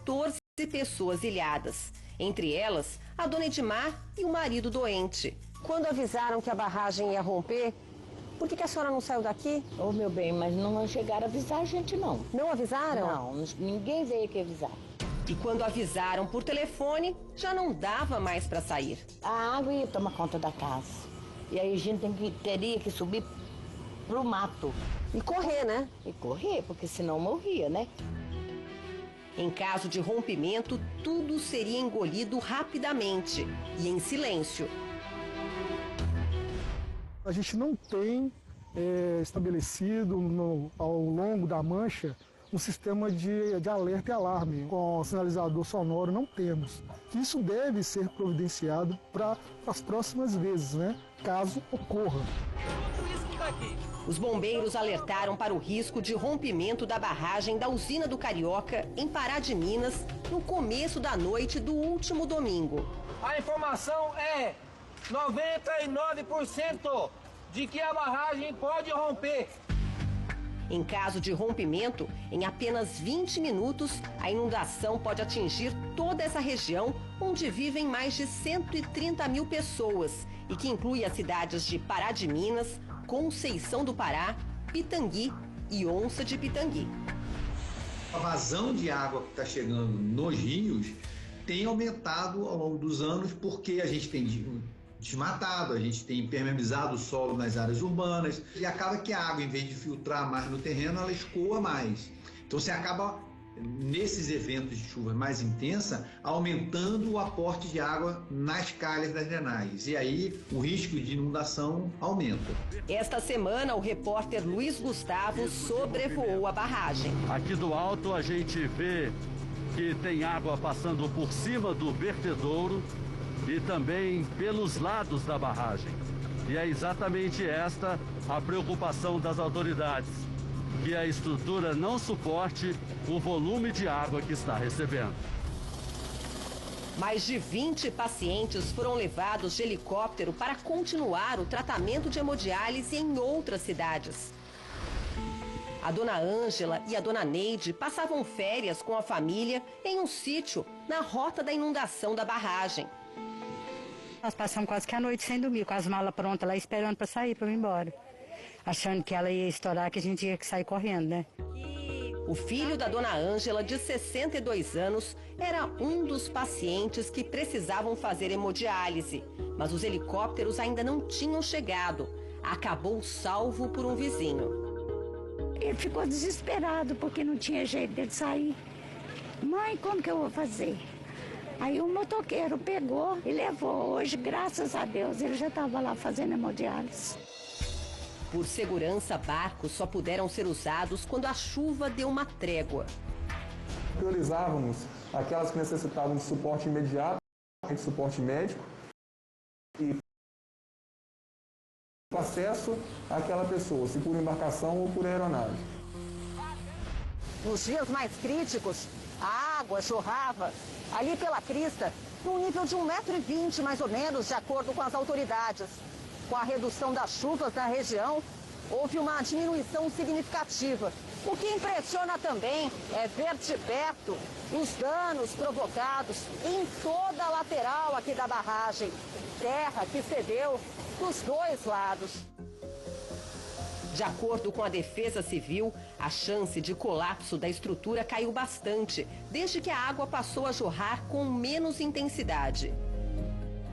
14 pessoas ilhadas. Entre elas, a dona Edmar e o marido doente. Quando avisaram que a barragem ia romper, por que a senhora não saiu daqui? Ô, meu bem, mas não chegaram a avisar a gente, não. Não avisaram? Não, ninguém veio aqui avisar. E quando avisaram por telefone, já não dava mais para sair. A água ia tomar conta da casa. E aí a gente teria que subir pro mato. E correr, né? E correr, porque senão morria, né? Em caso de rompimento, tudo seria engolido rapidamente e em silêncio. A gente não tem estabelecido ao longo da mancha um sistema de alerta e alarme com sinalizador sonoro, não temos. Isso deve ser providenciado para as próximas vezes, né? Caso ocorra. Os bombeiros alertaram para o risco de rompimento da barragem da usina do Carioca, em Pará de Minas, no começo da noite do último domingo. A informação é 99% de que a barragem pode romper. Em caso de rompimento, em apenas 20 minutos, a inundação pode atingir toda essa região, onde vivem mais de 130 mil pessoas e que inclui as cidades de Pará de Minas, Conceição do Pará, Pitangui e Onça de Pitangui. A vazão de água que está chegando nos rios tem aumentado ao longo dos anos porque a gente tem desmatado, a gente tem impermeabilizado o solo nas áreas urbanas e acaba que a água, em vez de filtrar mais no terreno, ela escoa mais. Então você acaba, nesses eventos de chuva mais intensa, aumentando o aporte de água nas calhas das drenagens. E aí o risco de inundação aumenta. Esta semana, o repórter Luiz Gustavo sobrevoou a barragem. Aqui do alto a gente vê que tem água passando por cima do vertedouro e também pelos lados da barragem. E é exatamente esta a preocupação das autoridades, que a estrutura não suporte o volume de água que está recebendo. Mais de 20 pacientes foram levados de helicóptero para continuar o tratamento de hemodiálise em outras cidades. A dona Ângela e a dona Neide passavam férias com a família em um sítio na rota da inundação da barragem. Nós passamos quase que a noite sem dormir, com as malas prontas lá, esperando para sair, para ir embora. Achando que ela ia estourar, que a gente ia sair correndo, né? O filho da dona Ângela, de 62 anos, era um dos pacientes que precisavam fazer hemodiálise. Mas os helicópteros ainda não tinham chegado. Acabou salvo por um vizinho. Ele ficou desesperado porque não tinha jeito dele sair. Mãe, como que eu vou fazer? Aí o motoqueiro pegou e levou. Hoje, graças a Deus, ele já estava lá fazendo hemodiálise. Por segurança, barcos só puderam ser usados quando a chuva deu uma trégua. Priorizávamos aquelas que necessitavam de suporte imediato, de suporte médico, e acesso àquela pessoa, se por embarcação ou por aeronave. Nos dias mais críticos, a água jorrava ali pela crista, num nível de 1,20 m mais ou menos, de acordo com as autoridades. Com a redução das chuvas na região, houve uma diminuição significativa. O que impressiona também é ver de perto os danos provocados em toda a lateral aqui da barragem. Terra que cedeu dos dois lados. De acordo com a Defesa Civil, a chance de colapso da estrutura caiu bastante, desde que a água passou a jorrar com menos intensidade.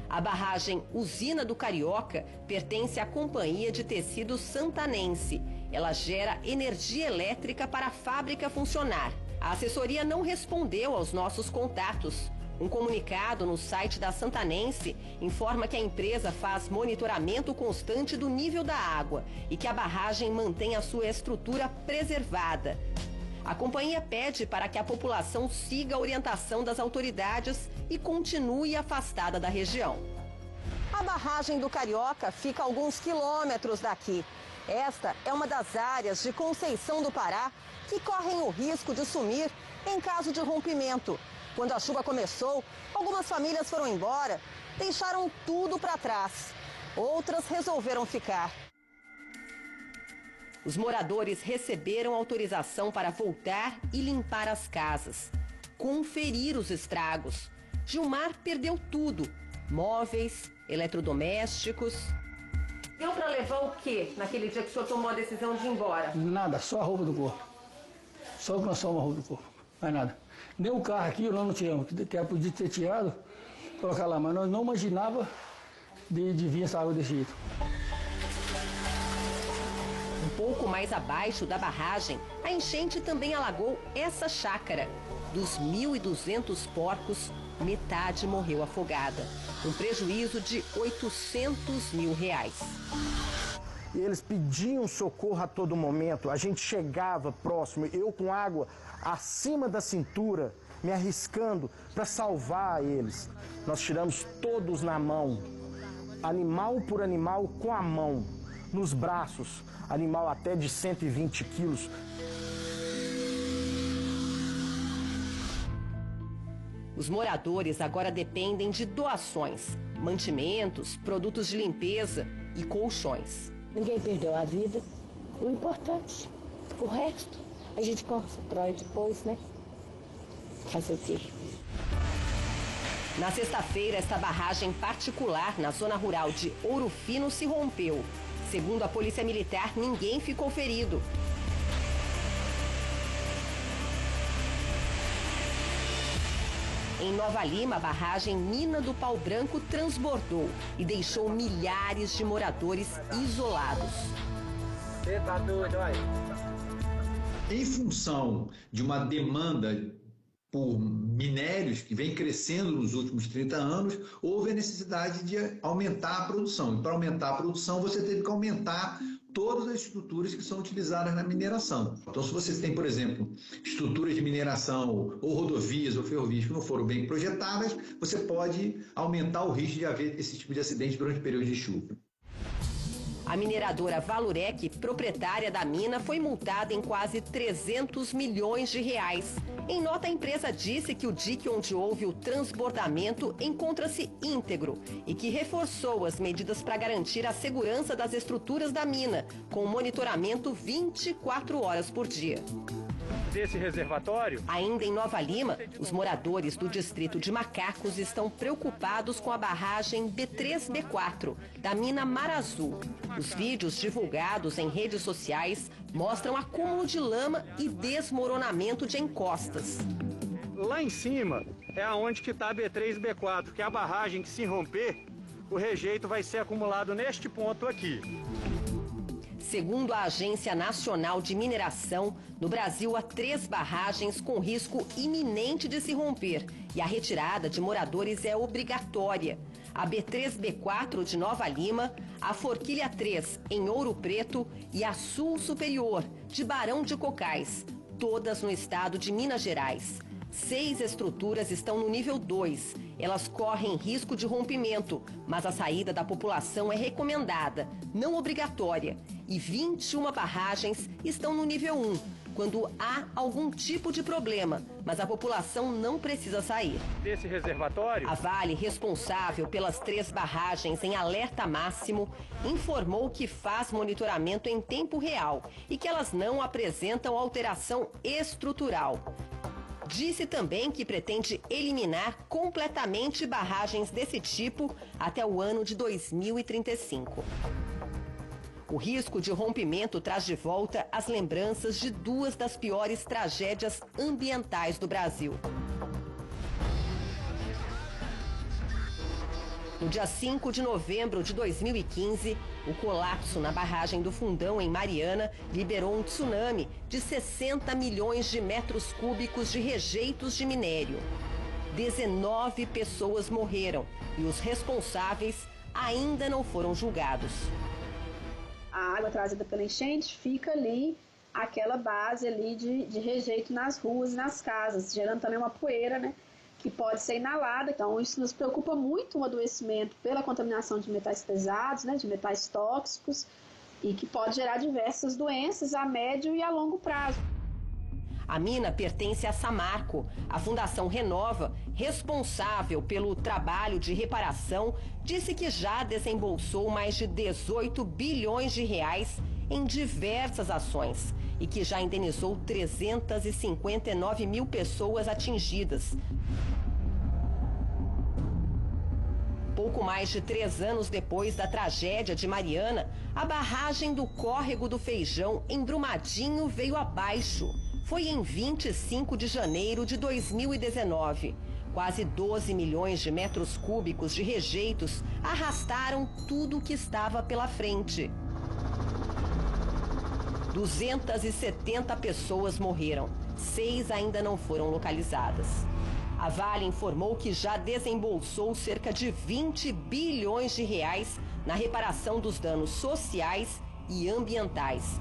A barragem Usina do Carioca pertence à Companhia de Tecidos Santanense. Ela gera energia elétrica para a fábrica funcionar. A assessoria não respondeu aos nossos contatos. Um comunicado no site da Santanense informa que a empresa faz monitoramento constante do nível da água e que a barragem mantém a sua estrutura preservada. A companhia pede para que a população siga a orientação das autoridades e continue afastada da região. A barragem do Carioca fica a alguns quilômetros daqui. Esta é uma das áreas de Conceição do Pará que correm o risco de sumir em caso de rompimento. Quando a chuva começou, algumas famílias foram embora, deixaram tudo para trás. Outras resolveram ficar. Os moradores receberam autorização para voltar e limpar as casas. conferir os estragos. Gilmar perdeu tudo: móveis, eletrodomésticos. Deu para levar o quê naquele dia que o senhor tomou a decisão de ir embora? Nada, só a roupa do corpo. Só que nós somos a roupa do corpo, mais nada. Nem o carro aqui nós não tiramos, que podia ter tirado, colocar lá, mas nós não imaginava de vir essa água desse jeito. Um pouco mais abaixo da barragem, a enchente também alagou essa chácara. Dos 1.200 porcos, metade morreu afogada. Um prejuízo de R$800 mil. Eles pediam socorro a todo momento, a gente chegava próximo, eu com água acima da cintura, me arriscando para salvar eles. Nós tiramos todos na mão, animal por animal com a mão, nos braços, animal até de 120 quilos. Os moradores agora dependem de doações, mantimentos, produtos de limpeza e colchões. Ninguém perdeu a vida. O importante, o resto, a gente constrói depois, né? Fazer o quê? Na sexta-feira, esta barragem particular na zona rural de Ouro Fino se rompeu. Segundo a Polícia Militar, ninguém ficou ferido. Em Nova Lima, a barragem Mina do Pau Branco transbordou e deixou milhares de moradores isolados. Você tá doido, olha. Em função de uma demanda por minérios que vem crescendo nos últimos 30 anos, houve a necessidade de aumentar a produção. E para aumentar a produção, você teve que aumentar todas as estruturas que são utilizadas na mineração. Então, se você tem, por exemplo, estruturas de mineração ou rodovias ou ferrovias que não foram bem projetadas, você pode aumentar o risco de haver esse tipo de acidente durante o período de chuva. A mineradora Valurec, proprietária da mina, foi multada em quase R$300 milhões. Em nota, a empresa disse que o dique onde houve o transbordamento encontra-se íntegro e que reforçou as medidas para garantir a segurança das estruturas da mina, com monitoramento 24 horas por dia. Desse reservatório? Ainda em Nova Lima, os moradores do distrito de Macacos estão preocupados com a barragem B3-B4 da mina Mar Azul. Os vídeos divulgados em redes sociais mostram acúmulo de lama e desmoronamento de encostas. Lá em cima é aonde que está a B3-B4, que é a barragem que, se romper, o rejeito vai ser acumulado neste ponto aqui. Segundo a Agência Nacional de Mineração, no Brasil há 3 barragens com risco iminente de se romper e a retirada de moradores é obrigatória. A B3-B4 de Nova Lima, a Forquilha 3 em Ouro Preto e a Sul Superior de Barão de Cocais, todas no estado de Minas Gerais. 6 estruturas estão no nível 2. Elas correm risco de rompimento, mas a saída da população é recomendada, não obrigatória. E 21 barragens estão no nível 1, quando há algum tipo de problema, mas a população não precisa sair. Desse reservatório? A Vale, responsável pelas 3 barragens em alerta máximo, informou que faz monitoramento em tempo real e que elas não apresentam alteração estrutural. Disse também que pretende eliminar completamente barragens desse tipo até o ano de 2035. O risco de rompimento traz de volta as lembranças de 2 das piores tragédias ambientais do Brasil. No dia 5 de novembro de 2015, o colapso na barragem do Fundão, em Mariana, liberou um tsunami de 60 milhões de metros cúbicos de rejeitos de minério. 19 pessoas morreram e os responsáveis ainda não foram julgados. A água trazida pela enchente fica ali, aquela base ali de rejeito nas ruas e nas casas, gerando também uma poeira, né, que pode ser inalada. Então isso nos preocupa muito, um adoecimento pela contaminação de metais pesados, né, de metais tóxicos, e que pode gerar diversas doenças a médio e a longo prazo. A mina pertence a Samarco, a Fundação Renova, responsável pelo trabalho de reparação, disse que já desembolsou mais de 18 bilhões de reais em diversas ações e que já indenizou 359 mil pessoas atingidas. Pouco mais de 3 anos depois da tragédia de Mariana, a barragem do Córrego do Feijão, em Brumadinho, veio abaixo. Foi em 25 de janeiro de 2019. Quase 12 milhões de metros cúbicos de rejeitos arrastaram tudo o que estava pela frente. 270 pessoas morreram, 6 ainda não foram localizadas. A Vale informou que já desembolsou cerca de 20 bilhões de reais na reparação dos danos sociais e ambientais.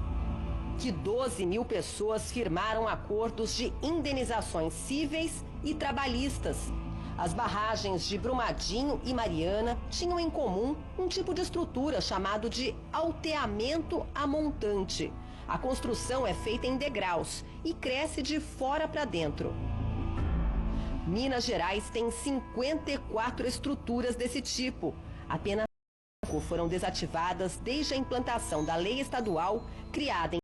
Que 12 mil pessoas firmaram acordos de indenizações cíveis e trabalhistas. As barragens de Brumadinho e Mariana tinham em comum um tipo de estrutura chamado de alteamento a montante. A construção é feita em degraus e cresce de fora para dentro. Minas Gerais tem 54 estruturas desse tipo. Apenas 5 foram desativadas desde a implantação da lei estadual criada em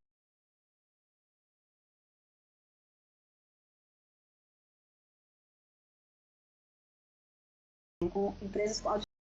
com empresas